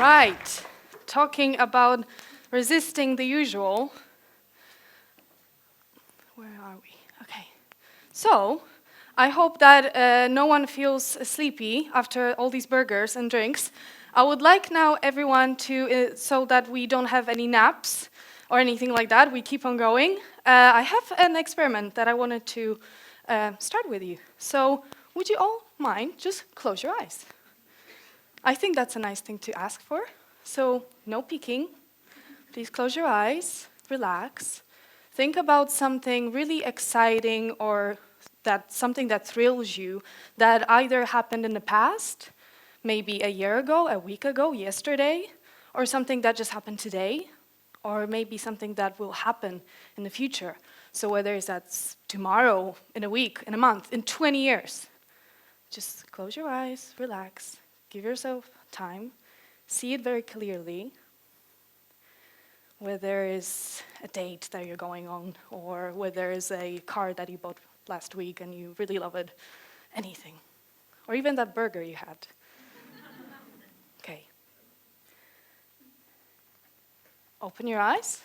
right, talking about resisting the usual. Where are we? Okay. So, I hope that no one feels sleepy after all these burgers and drinks. I would like now everyone to, so that we don't have any naps or anything like that, we keep on going. I have an experiment that I wanted to start with you. So, would you all mind just close your eyes? I think that's a nice thing to ask for. So, no peeking. Please close your eyes, relax. Think about something really exciting or something that thrills you that either happened in the past, maybe a year ago, a week ago, yesterday, or something that just happened today, or maybe something that will happen in the future. So whether that's tomorrow, in a week, in a month, in 20 years. Just close your eyes, relax, give yourself time, see it very clearly. Whether there is a date that you're going on, or whether there is a car that you bought last week and you really love it, anything. Or even that burger you had. Okay. Open your eyes.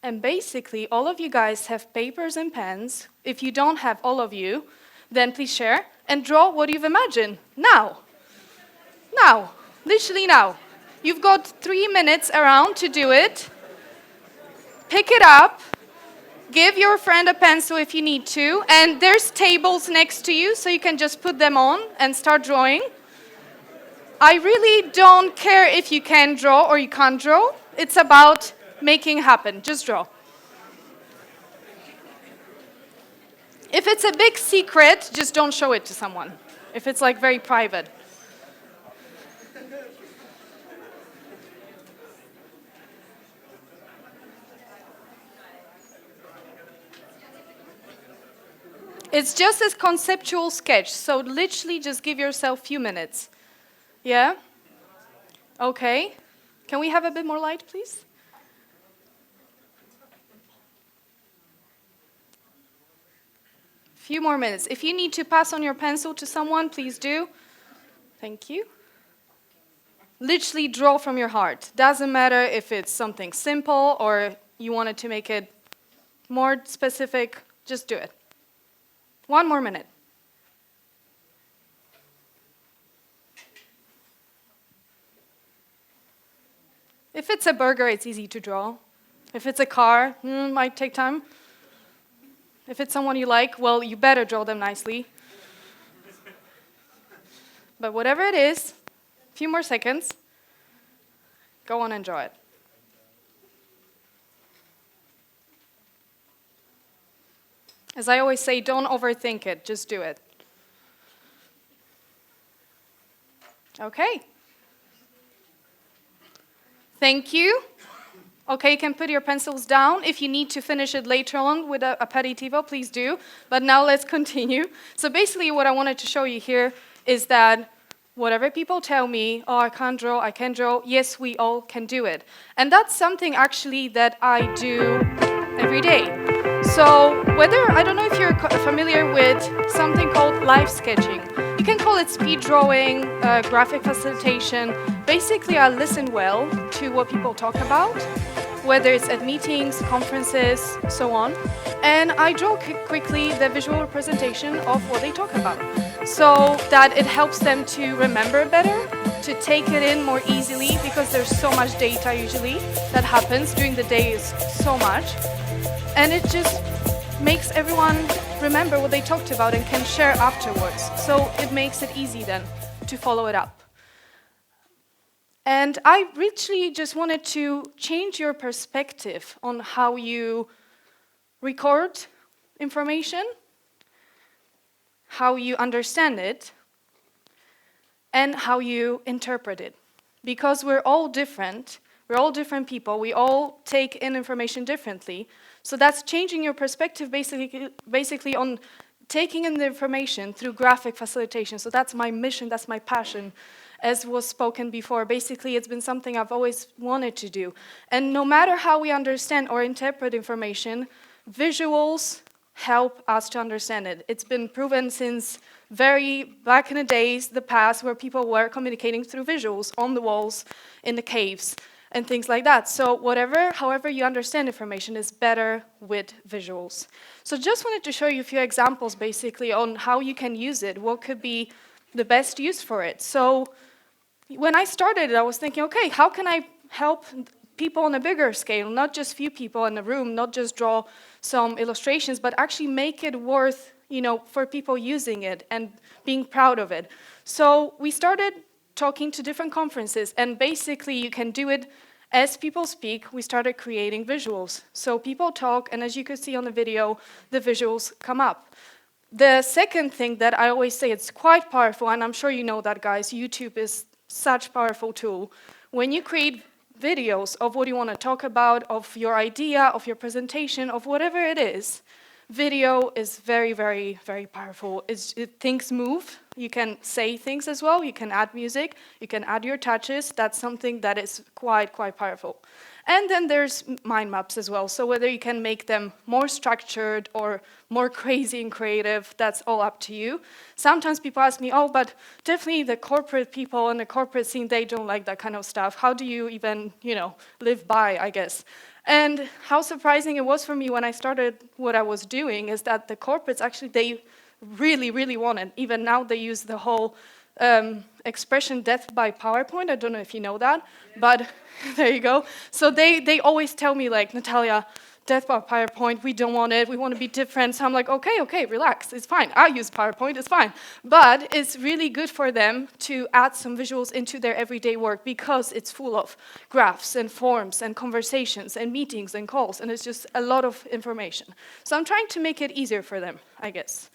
And basically, all of you guys have papers and pens. If you don't have all of you, then please share and draw what you've imagined. Now. Now. Literally now. You've got 3 minutes around to do it. Pick it up, give your friend a pencil if you need to, and there's tables next to you, so you can just put them on and start drawing. I really don't care if you can draw or you can't draw. It's about making happen. Just draw. If it's a big secret, just don't show it to someone. If it's like very private. It's just a conceptual sketch, so literally just give yourself a few minutes. Yeah? Okay. Can we have a bit more light, please? Few more minutes. If you need to pass on your pencil to someone, please do. Thank you. Literally draw from your heart. Doesn't matter if it's something simple or you wanted to make it more specific, just do it. 1 more minute. If it's a burger, it's easy to draw. If it's a car, might take time. If it's someone you like, well, you better draw them nicely. But whatever it is, a few more seconds. Go on and draw it. As I always say, don't overthink it, just do it. Okay. Thank you. Okay, you can put your pencils down. If you need to finish it later on with a aperitivo, please do. But now let's continue. So basically what I wanted to show you here is that whatever people tell me, oh, I can't draw, I can draw, yes, we all can do it. And that's something actually that I do every day. So I don't know if you're familiar with something called live sketching. You can call it speed drawing, graphic facilitation. Basically, I listen well to what people talk about, whether it's at meetings, conferences, so on. And I draw quickly the visual representation of what they talk about, so that it helps them to remember better, to take it in more easily, because there's so much data usually that happens during the day, is so much. And it just makes everyone remember what they talked about and can share afterwards. So it makes it easy then to follow it up. And I really just wanted to change your perspective on how you record information, how you understand it, and how you interpret it. Because we're all different people, we all take in information differently. So that's changing your perspective basically on taking in the information through graphic facilitation. So that's my mission, that's my passion, as was spoken before. Basically, it's been something I've always wanted to do. And no matter how we understand or interpret information, visuals help us to understand it. It's been proven since very back in the days, the past, where people were communicating through visuals on the walls, in the caves, and things like that. So however you understand information is better with visuals. So just wanted to show you a few examples basically on how you can use it, what could be the best use for it. So when I started, I was thinking, okay, how can I help people on a bigger scale, not just few people in the room, not just draw some illustrations, but actually make it worth, for people using it and being proud of it. So we started talking to different conferences, and basically you can do it as people speak. We started creating visuals. So people talk, and as you can see on the video, the visuals come up. The second thing that I always say, it's quite powerful, and I'm sure you know that, guys, YouTube is such a powerful tool. When you create videos of what you want to talk about, of your idea, of your presentation, of whatever it is, video is very, very, very powerful. Things move. You can say things as well. You can add music. You can add your touches. That's something that is quite powerful. And then there's mind maps as well. So whether you can make them more structured or more crazy and creative, that's all up to you. Sometimes people ask me, oh, but definitely the corporate people in the corporate scene, they don't like that kind of stuff. How do you even, live by, I guess? And how surprising it was for me when I started what I was doing is that the corporates actually, they really, really want it. Even now they use the whole expression death by PowerPoint. I don't know if you know that, but there you go. So they always tell me, like, Natalia, death by PowerPoint, we don't want it, we want to be different. So I'm like, okay, relax, it's fine. I use PowerPoint, it's fine. But it's really good for them to add some visuals into their everyday work because it's full of graphs and forms and conversations and meetings and calls, and it's just a lot of information. So I'm trying to make it easier for them, I guess.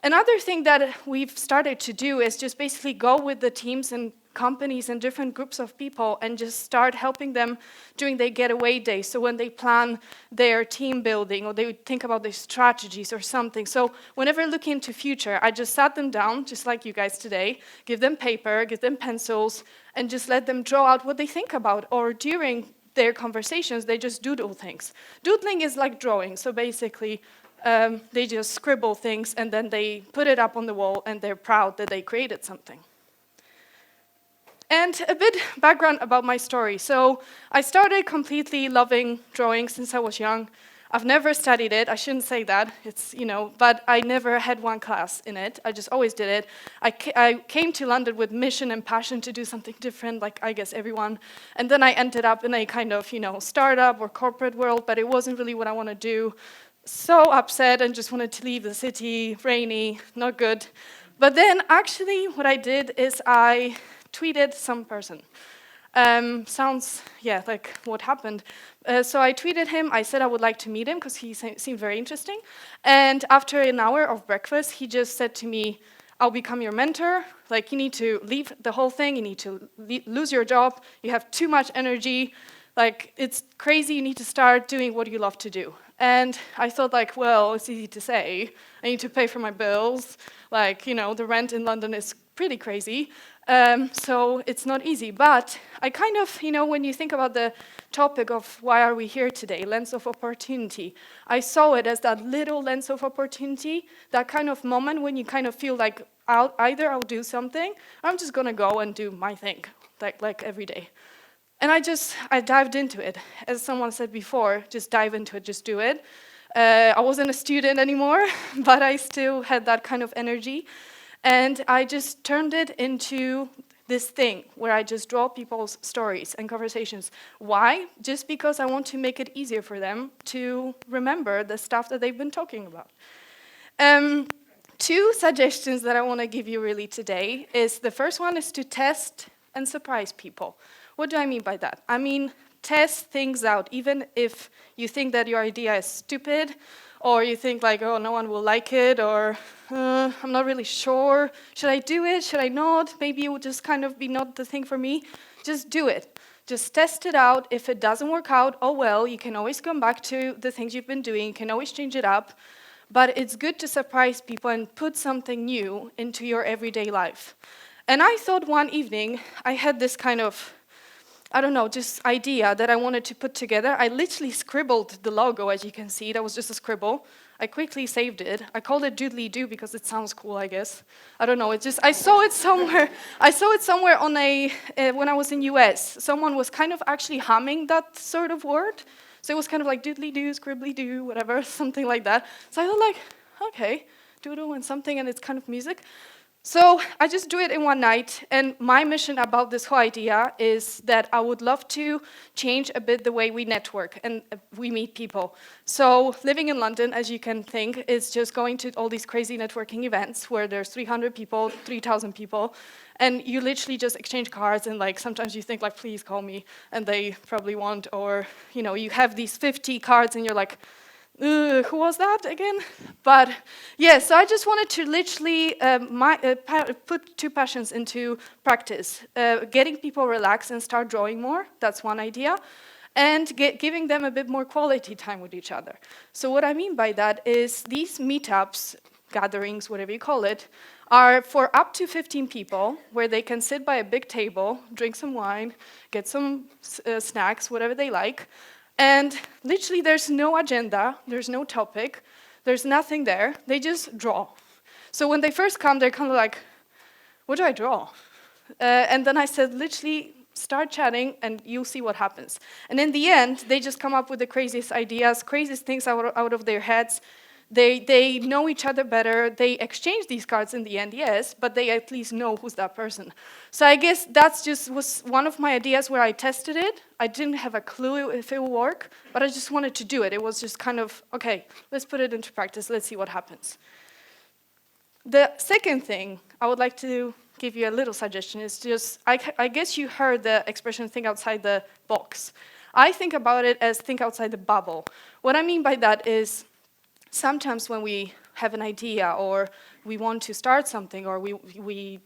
Another thing that we've started to do is just basically go with the teams and companies and different groups of people and just start helping them during their getaway days. So when they plan their team building or they think about their strategies or something. So whenever looking into future, I just sat them down, just like you guys today, give them paper, give them pencils, and just let them draw out what they think about. Or during their conversations, they just doodle things. Doodling is like drawing, so basically they just scribble things and then they put it up on the wall and they're proud that they created something. And a bit background about my story. So I started completely loving drawing since I was young. I've never studied it. I shouldn't say that. It's, but I never had one class in it. I just always did it. I came to London with mission and passion to do something different, like I guess everyone. And then I ended up in a kind of, startup or corporate world, but it wasn't really what I want to do. So upset and just wanted to leave the city, rainy, not good. But then actually what I did is I tweeted some person. Sounds, like what happened. So I tweeted him, I said I would like to meet him because he seemed very interesting. And after an hour of breakfast, he just said to me, I'll become your mentor. Like, you need to leave the whole thing, you need to lose your job, you have too much energy. Like, it's crazy, you need to start doing what you love to do. And I thought, like, well, it's easy to say. I need to pay for my bills. Like, the rent in London is pretty crazy. So it's not easy. But I kind of, when you think about the topic of why are we here today, lens of opportunity, I saw it as that little lens of opportunity, that kind of moment when you kind of feel like I'll do something, or I'm just going to go and do my thing, like every day. And I dived into it. As someone said before, just dive into it, just do it. I wasn't a student anymore, but I still had that kind of energy. And I just turned it into this thing where I just draw people's stories and conversations. Why? Just because I want to make it easier for them to remember the stuff that they've been talking about. 2 suggestions that I want to give you really today is the first one is to test and surprise people. What do I mean by that? I mean, test things out, even if you think that your idea is stupid, or you think like, oh, no one will like it, or I'm not really sure. Should I do it? Should I not? Maybe it will just kind of be not the thing for me. Just do it. Just test it out. If it doesn't work out, oh well, you can always come back to the things you've been doing. You can always change it up. But it's good to surprise people and put something new into your everyday life. And I thought one evening, I had this kind of I don't know, just idea that I wanted to put together. I literally scribbled the logo, as you can see. That was just a scribble. I quickly saved it. I called it Doodly-Doo because it sounds cool, I guess. I don't know, I saw it somewhere. I saw it somewhere on when I was in US. Someone was kind of actually humming that sort of word. So it was kind of like Doodly-Doo, Scribbly-Doo, whatever, something like that. So I thought like, okay, doodle and something, and it's kind of music. So I just do it in one night, and my mission about this whole idea is that I would love to change a bit the way we network and we meet people. So living in London, as you can think, is just going to all these crazy networking events where there's 300 people, 3,000 people, and you literally just exchange cards, and like sometimes you think like, please call me, and they probably won't, or you have these 50 cards and you're like, who was that again? But yeah, so I just wanted to literally put two passions into practice. Getting people relaxed and start drawing more, that's one idea. And giving them a bit more quality time with each other. So what I mean by that is these meetups, gatherings, whatever you call it, are for up to 15 people, where they can sit by a big table, drink some wine, get some snacks, whatever they like. And literally there's no agenda, there's no topic, there's nothing there, they just draw. So when they first come, they're kind of like, what do I draw? And then I said, literally start chatting and you'll see what happens. And in the end, they just come up with the craziest ideas, craziest things out of their heads. They know each other better. They exchange these cards in the end, yes, but they at least know who's that person. So I guess that's was one of my ideas where I tested it. I didn't have a clue if it would work, but I just wanted to do it. It was just kind of, okay, let's put it into practice. Let's see what happens. The second thing I would like to give you a little suggestion is just, I guess you heard the expression think outside the box. I think about it as think outside the bubble. What I mean by that is, sometimes when we have an idea or we want to start something or we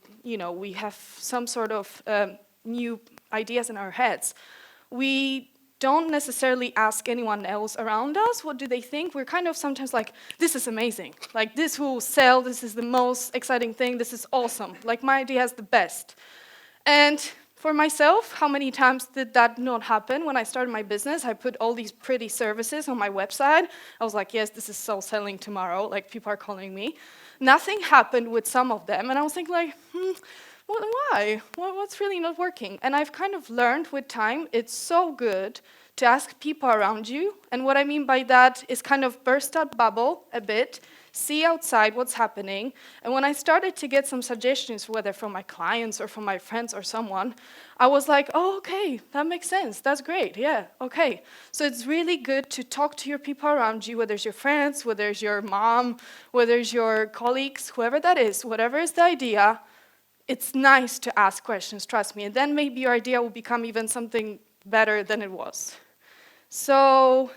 have some sort of new ideas in our heads, we don't necessarily ask anyone else around us, what do they think? We're kind of sometimes like, this is amazing. Like, this will sell, this is the most exciting thing, this is awesome. Like, my idea is the best. And for myself, how many times did that not happen? When I started my business, I put all these pretty services on my website. I was like, yes, this is so selling tomorrow. Like, people are calling me. Nothing happened with some of them. And I was thinking like, why? What's really not working? And I've kind of learned with time, it's so good to ask people around you. And what I mean by that is kind of burst that bubble a bit, see outside what's happening. And when I started to get some suggestions, whether from my clients or from my friends or someone, I was like, oh, okay, that makes sense. That's great. Yeah, okay. So it's really good to talk to your people around you, whether it's your friends, whether it's your mom, whether it's your colleagues, whoever that is, whatever is the idea, it's nice to ask questions, trust me. And then maybe your idea will become even something better than it was. So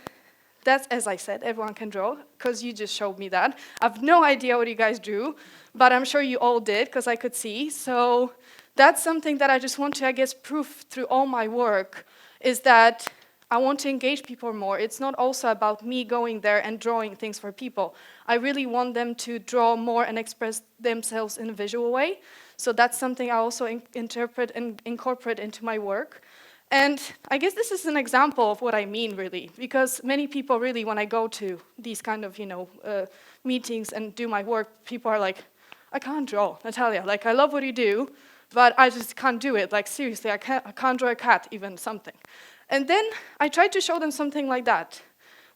that's, as I said, everyone can draw, because you just showed me that. I have no idea what you guys drew, but I'm sure you all did, because I could see. So that's something that I just want to, I guess, prove through all my work, is that I want to engage people more. It's not also about me going there and drawing things for people. I really want them to draw more and express themselves in a visual way. So that's something I also interpret and incorporate into my work. And I guess this is an example of what I mean, really, because many people really, when I go to these kind of, meetings and do my work, people are like, I can't draw, Natalia. Like, I love what you do, but I just can't do it. Like, seriously, I can't draw a cat, even something. And then I tried to show them something like that,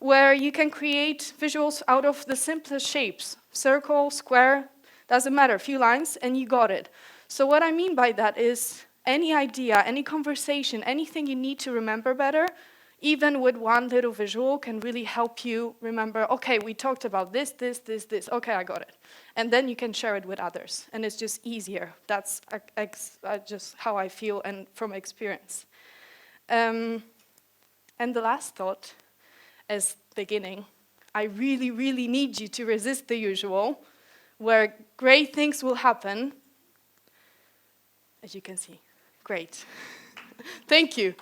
where you can create visuals out of the simplest shapes. Circle, square, doesn't matter, a few lines, and you got it. So what I mean by that is, any idea, any conversation, anything you need to remember better, even with one little visual, can really help you remember, okay, we talked about this, okay, I got it. And then you can share it with others, and it's just easier. That's just how I feel and from experience. And the last thought, as beginning, I really, really need you to resist the usual, where great things will happen, as you can see. Great. Thank you.